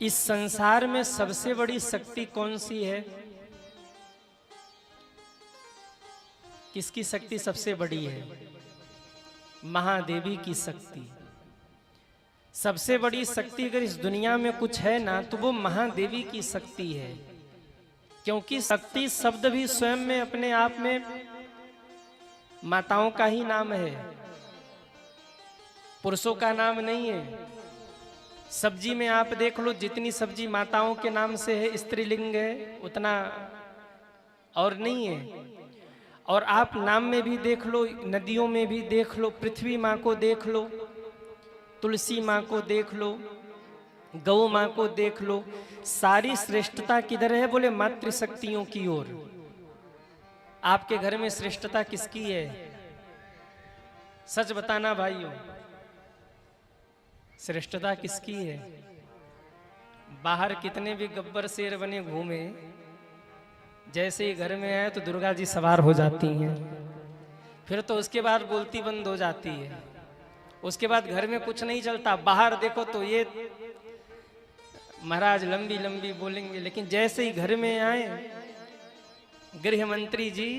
इस संसार में सबसे बड़ी शक्ति कौन सी है? किसकी शक्ति सबसे बड़ी है? महादेवी की शक्ति। सबसे बड़ी शक्ति अगर इस दुनिया में कुछ है ना तो वो महादेवी की शक्ति है, क्योंकि शक्ति शब्द भी स्वयं में अपने आप में माताओं का ही नाम है, पुरुषों का नाम नहीं है। सब्जी में आप देख लो, जितनी सब्जी माताओं के नाम से है स्त्रीलिंग है, उतना और नहीं है। और आप नाम में भी देख लो, नदियों में भी देख लो, पृथ्वी माँ को देख लो, तुलसी माँ को देख लो, गौ माँ को देख लो, सारी श्रेष्ठता किधर है? बोले मातृशक्तियों की ओर। आपके घर में श्रेष्ठता किसकी है? सच बताना भाइयों, श्रेष्ठता किसकी है? बाहर कितने भी गब्बर शेर बने घूमे, जैसे ही घर में आए तो दुर्गा जी सवार हो जाती हैं, फिर तो उसके बाद बोलती बंद हो जाती है। उसके बाद घर में कुछ नहीं चलता। बाहर देखो तो ये महाराज लंबी लंबी बोलेंगे, लेकिन जैसे ही घर में आए गृह मंत्री जी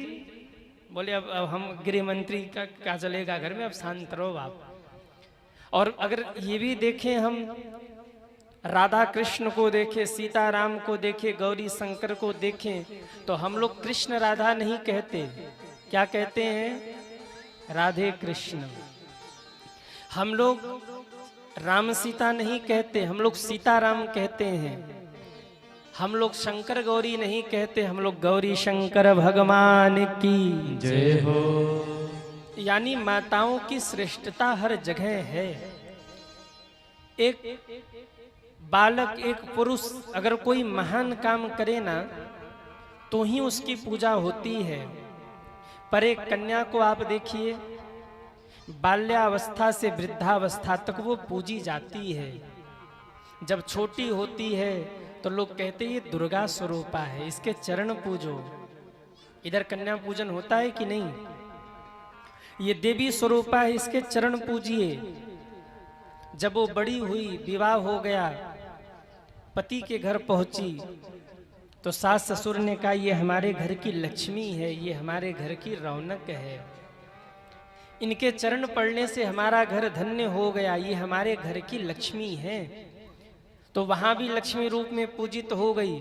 बोले अब हम गृह मंत्री का क्या चलेगा घर में, अब शांत रहो आप। और अगर ये भी देखें, हम राधा कृष्ण को देखें, सीताराम को देखें, गौरी शंकर को देखें, तो हम लोग कृष्ण राधा नहीं कहते, क्या कहते हैं? राधे कृष्ण। हम लोग राम सीता नहीं कहते, हम लोग सीताराम कहते हैं। हम लोग शंकर गौरी नहीं कहते, हम लोग गौरी शंकर भगवान की जय हो। यानी माताओं की श्रेष्ठता हर जगह है। एक बालक, एक पुरुष अगर कोई महान काम करे ना तो ही उसकी पूजा होती है। पर एक कन्या को आप देखिए, बाल्यावस्था से वृद्धावस्था तक वो पूजी जाती है। जब छोटी होती है तो लोग कहते हैं ये दुर्गा स्वरूपा है, इसके चरण पूजो। इधर कन्या पूजन होता है कि नहीं? ये देवी स्वरूपा है, इसके चरण पूजिए। जब वो बड़ी हुई, विवाह हो गया, पति के घर पहुंची, तो सास ससुर ने कहा ये हमारे घर की लक्ष्मी है, ये हमारे घर की रौनक है, इनके चरण पड़ने से हमारा घर धन्य हो गया, ये हमारे घर की लक्ष्मी है। तो वहां भी लक्ष्मी रूप में पूजित हो गई।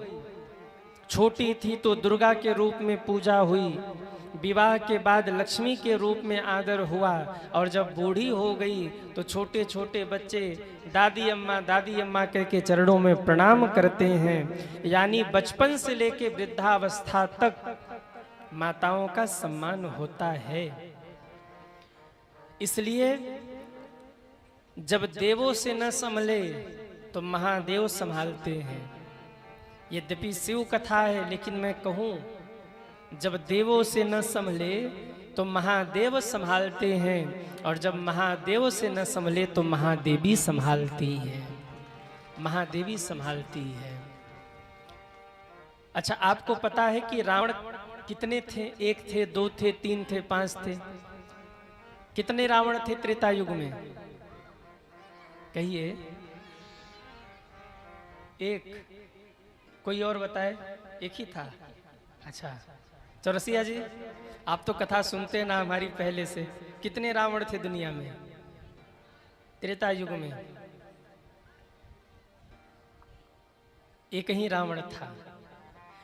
छोटी थी तो दुर्गा के रूप में पूजा हुई, विवाह के बाद लक्ष्मी के रूप में आदर हुआ, और जब बूढ़ी हो गई तो छोटे छोटे बच्चे दादी अम्मा कह के चरणों में प्रणाम करते हैं। यानी बचपन से लेके वृद्धावस्था तक माताओं का सम्मान होता है। इसलिए जब देवों से न संभले तो महादेव संभालते हैं। यद्यपि शिव कथा है, लेकिन मैं कहूं जब देवों से न संभले तो महादेव संभालते हैं, और जब महादेव से न संभले तो महादेवी संभालती है, महादेवी संभालती है। अच्छा, आपको पता है कि रावण कितने थे? एक थे, दो थे, तीन थे, पांच थे? कितने रावण थे त्रेता युग में? कहिए। एक। कोई और बताए? एक ही था। अच्छा, चौरसिया जी आप तो कथा सुनते ना हमारी पहले से। कितने रावण थे दुनिया में त्रेता युग में? एक ही रावण था,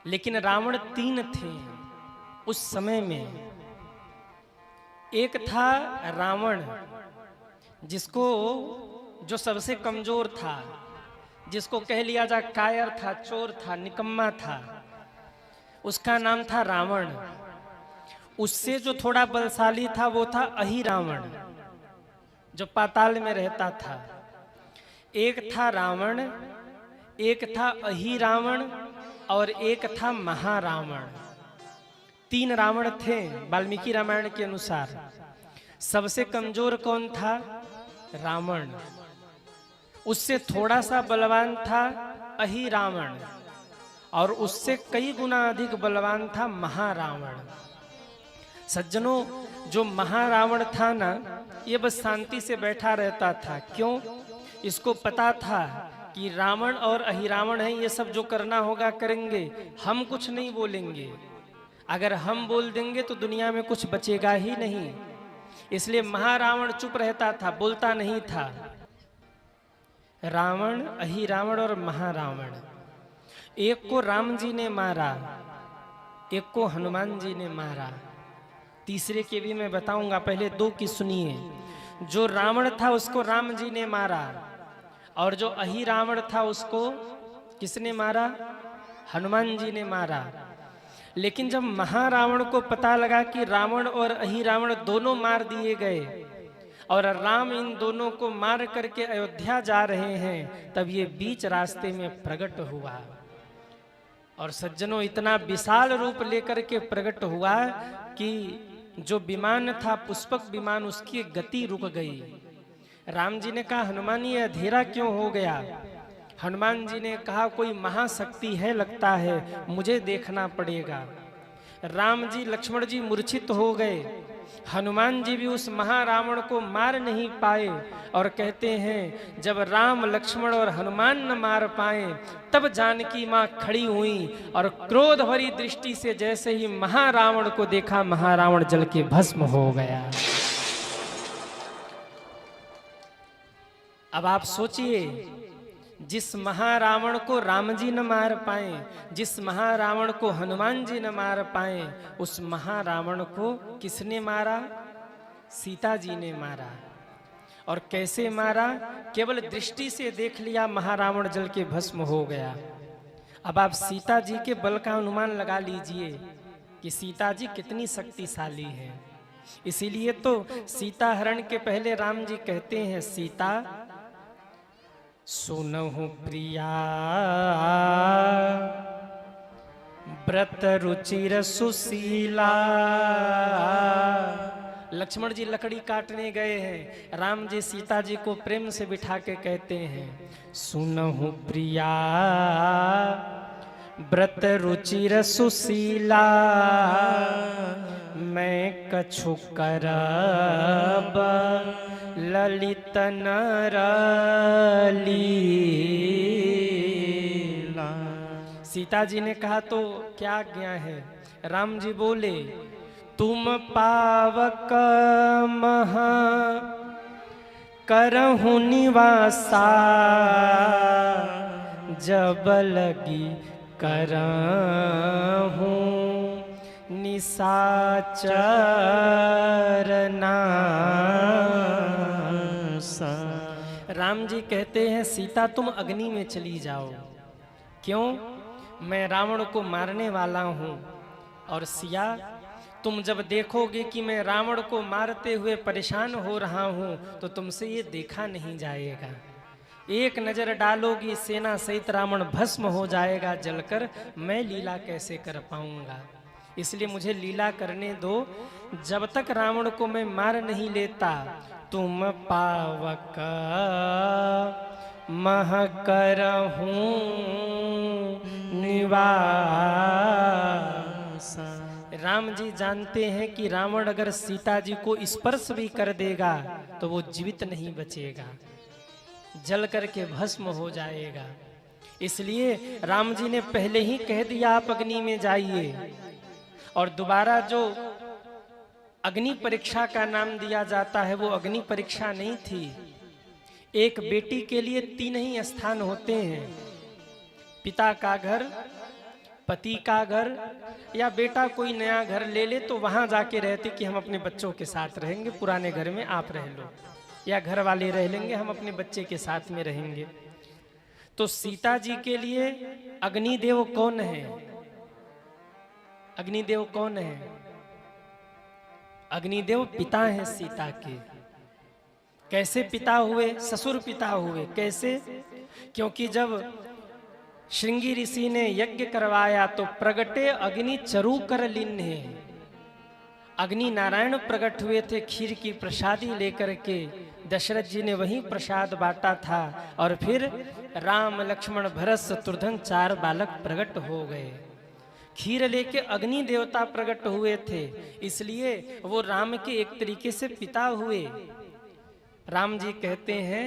लेकिन रावण तीन थे उस समय में। एक था रावण जिसको, जो सबसे कमजोर था, जिसको कह लिया जा कायर था, चोर था, निकम्मा था, उसका नाम था रावण। उससे जो थोड़ा बलशाली था वो था अहिरावण, जो पाताल में रहता था। एक था रावण, एक था अहिरावण, और एक था महारावण। तीन रावण थे वाल्मीकि रामायण के अनुसार। सबसे कमजोर कौन था? रावण। उससे थोड़ा सा बलवान था अहिरावण, और उससे कई गुना अधिक बलवान था महारावण। सज्जनों, जो महारावण था ना, ये बस शांति से बैठा रहता था। क्यों? इसको पता था कि रावण और अहिरावण है, ये सब जो करना होगा करेंगे, हम कुछ नहीं बोलेंगे। अगर हम बोल देंगे तो दुनिया में कुछ बचेगा ही नहीं। इसलिए महारावण चुप रहता था, बोलता नहीं था। रावण, अहिरावण और महारावण, एक को राम जी ने मारा, एक को हनुमान जी ने मारा, तीसरे के भी मैं बताऊंगा, पहले दो की सुनिए। जो रावण था उसको राम जी ने मारा, और जो अहिरावण था उसको किसने मारा? हनुमान जी ने मारा। लेकिन जब महारावण को पता लगा कि रावण और अहिरावण दोनों मार दिए गए और राम इन दोनों को मार करके अयोध्या जा रहे हैं, तब ये बीच रास्ते में प्रकट हुआ। और सज्जनों, इतना विशाल रूप लेकर के प्रकट हुआ कि जो विमान था पुष्पक विमान, उसकी गति रुक गई। राम जी ने कहा, हनुमान ये अंधेरा क्यों हो गया? हनुमान जी ने कहा, कोई महाशक्ति है लगता है, मुझे देखना पड़ेगा। राम जी, लक्ष्मण जी मूर्छित हो गए। हनुमान जी भी उस महारावण को मार नहीं पाए, और कहते हैं जब राम, लक्ष्मण और हनुमान न मार पाए, तब जानकी मां खड़ी हुई और क्रोध भरी दृष्टि से जैसे ही महारावण को देखा, महारावण जल के भस्म हो गया। अब आप सोचिए, जिस महारावण को राम जी न मार पाए, जिस महारावण को हनुमान जी न मार पाए, उस महारावण को किसने मारा? सीता जी ने मारा। और कैसे मारा? केवल दृष्टि से देख लिया, महारावण जल के भस्म हो गया। अब आप सीता जी के बल का अनुमान लगा लीजिए कि सीता जी कितनी शक्तिशाली है। इसीलिए तो सीता हरण के पहले राम जी कहते हैं, सीता सुनहु प्रिया व्रत रुचिर सुशीला। लक्ष्मण जी लकड़ी काटने गए हैं, राम जी सीता जी को प्रेम से बिठा के कहते हैं, सुनहु प्रिया व्रत रुचिर सुशीला, मैं कछु करब ललित नर लीला। सीता जी ने कहा, तो क्या आज्ञा है? राम जी बोले, तुम पावक महा करहु निवासा, जब लगी करहु निशाचर नासा। राम जी कहते हैं, सीता तुम अग्नि में चली जाओ। क्यों? मैं रावण को मारने वाला हूं। और सिया, तुम जब देखोगे कि मैं रावण को मारते हुए परेशान हो रहा हूं, तो तुमसे ये देखा नहीं जाएगा। एक नजर डालोगी, सेना सहित रावण भस्म हो जाएगा जलकर, मैं लीला कैसे कर पाऊंगा? इसलिए मुझे लीला करने दो। जब तक रावण को मैं मार नहीं लेता, तुम पावक मह करहूं निवासा। राम जी जानते हैं कि रावण अगर सीता जी को स्पर्श भी कर देगा तो वो जीवित नहीं बचेगा, जल करके भस्म हो जाएगा। इसलिए राम जी ने पहले ही कह दिया, आप अग्नि में जाइए। और दोबारा जो अग्नि परीक्षा का नाम दिया जाता है, वो अग्नि परीक्षा नहीं थी। एक बेटी के लिए 3 ही स्थान होते हैं, पिता का घर, पति का घर, या बेटा कोई नया घर ले ले तो वहां जाके रहते कि हम अपने बच्चों के साथ रहेंगे, पुराने घर में आप रह लो, या घर वाले रह लेंगे, हम अपने बच्चे के साथ में रहेंगे। तो सीता जी के लिए अग्निदेव कौन है? अग्निदेव कौन है? अग्निदेव पिता हैं सीता के। कैसे पिता हुए? ससुर पिता हुए। कैसे? क्योंकि जब श्रृंगी ऋषि ने यज्ञ करवाया तो प्रगटे अग्नि चरु कर लिन्हे। अग्नि नारायण प्रकट हुए थे खीर की प्रसादी लेकर के, दशरथ जी ने वहीं प्रसाद बांटा था। और फिर राम, लक्ष्मण, भरत, शत्रुघ्न 4 बालक प्रकट हो गए। खीर लेके अग्नि देवता प्रकट हुए थे, इसलिए वो राम के एक तरीके से पिता हुए। राम जी कहते हैं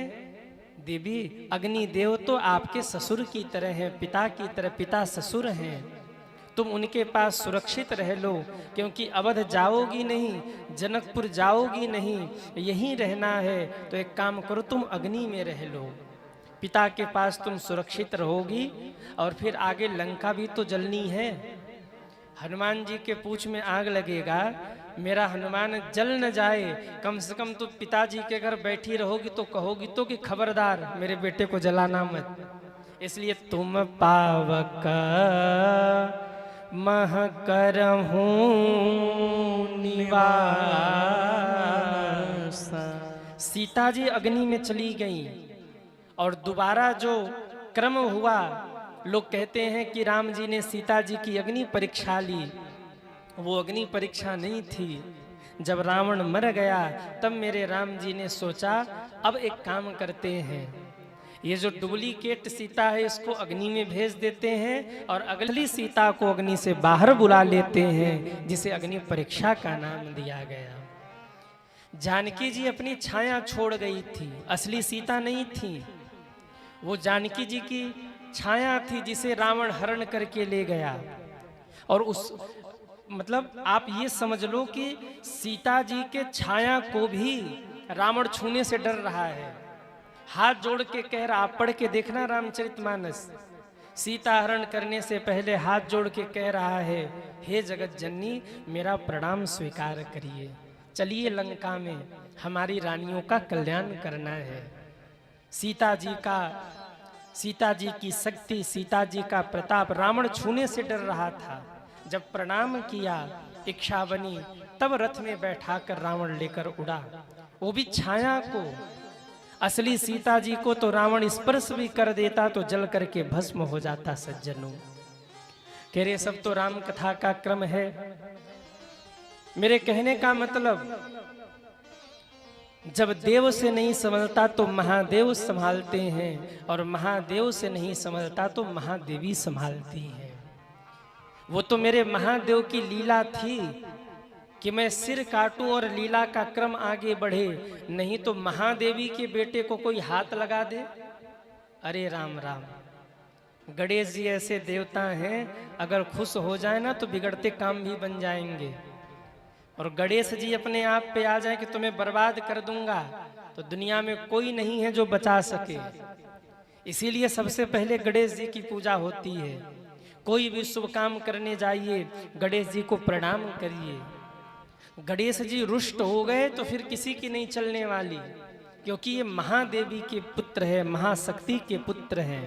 देवी अग्निदेव तो आपके ससुर की तरह हैं, पिता की तरह, पिता ससुर हैं, तुम उनके पास सुरक्षित रह लो, क्योंकि अवध जाओगी नहीं, जनकपुर जाओगी नहीं, यहीं रहना है, तो एक काम करो तुम अग्नि में रह लो, पिता के पास तुम सुरक्षित रहोगी, और फिर आगे लंका भी तो जलनी है। हनुमान जी के पूंछ में आग लगेगा, मेरा हनुमान जल न जाए, कम से कम तो पिताजी के घर बैठी रहोगी तो कहोगी तो कि खबरदार मेरे बेटे को जलाना मत। इसलिए तुम पावक मह करहूं निवास। सीता जी अग्नि में चली गई, और दोबारा जो क्रम हुआ, लोग कहते हैं कि राम जी ने सीता जी की अग्नि परीक्षा ली, वो अग्नि परीक्षा नहीं थी। जब रावण मर गया तब मेरे राम जी ने सोचा अब एक काम करते हैं, ये जो डुप्लीकेट सीता है इसको अग्नि में भेज देते हैं, और अगली सीता को अग्नि से बाहर बुला लेते हैं, जिसे अग्नि परीक्षा का नाम दिया गया। जानकी जी अपनी छाया छोड़ गई थी, असली सीता नहीं थी, वो जानकी जी की छाया थी जिसे रावण हरण करके ले गया। और उस मतलब आप ये समझ लो कि सीता जी के छाया को भी रावण छूने से डर रहा है, हाथ जोड़ के कह रहा, आप पढ़ के देखना रामचरितमानस, सीता हरण करने से पहले हाथ जोड़ के कह रहा है, हे जगत जननी मेरा प्रणाम स्वीकार करिए, चलिए लंका में हमारी रानियों का कल्याण करना है। सीता जी की शक्ति, सीता जी का प्रताप रावण छूने से डर रहा था। जब प्रणाम किया, इच्छा बनी, तब रथ में बैठाकर रावण लेकर उड़ा, वो भी छाया को। असली सीता जी को तो रावण स्पर्श भी कर देता तो जल करके भस्म हो जाता। सज्जनों कह रहे सब तो राम कथा का क्रम है। मेरे कहने का मतलब, जब देव से नहीं संभलता तो महादेव संभालते हैं, और महादेव से नहीं संभलता तो महादेवी संभालती है। वो तो मेरे महादेव की लीला थी कि मैं सिर काटूं और लीला का क्रम आगे बढ़े, नहीं तो महादेवी के बेटे को कोई हाथ लगा दे। अरे राम राम, गणेश जी ऐसे देवता हैं, अगर खुश हो जाए ना तो बिगड़ते काम भी बन जाएंगे। और गणेश जी अपने आप पे आ जाए कि तुम्हें बर्बाद कर दूंगा, तो दुनिया में कोई नहीं है जो बचा सके। इसीलिए सबसे पहले गणेश जी की पूजा होती है। कोई भी शुभ काम करने जाइए, गणेश जी को प्रणाम करिए। गणेश जी रुष्ट हो गए तो फिर किसी की नहीं चलने वाली, क्योंकि ये महादेवी के पुत्र है, महाशक्ति के पुत्र हैं।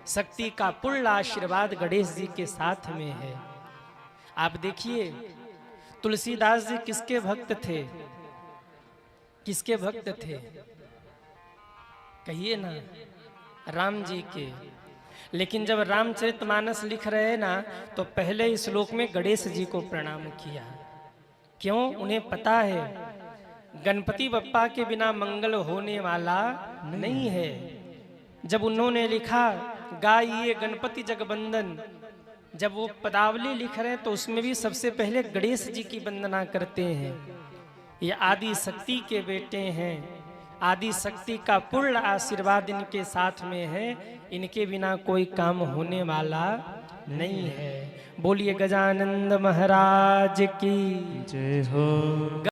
शक्ति का पूर्ण आशीर्वाद गणेश जी के साथ में है। आप देखिए तुलसीदास जी किसके भक्त थे? किसके भक्त थे? कहिए ना, राम जी के। लेकिन जब रामचरितमानस लिख रहे हैं ना, तो पहले श्लोक में गणेश जी को प्रणाम किया। क्यों? उन्हें पता है गणपति बप्पा के बिना मंगल होने वाला नहीं है। जब उन्होंने लिखा गाइए गणपति जगबंदन, जब वो पदावली लिख रहे हैं तो उसमें भी सबसे पहले गणेश जी की वंदना करते हैं। ये आदि शक्ति के बेटे हैं, आदि शक्ति का पूर्ण आशीर्वाद इनके साथ में है, इनके बिना कोई काम होने वाला नहीं है। बोलिए गजानंद महाराज की जय हो।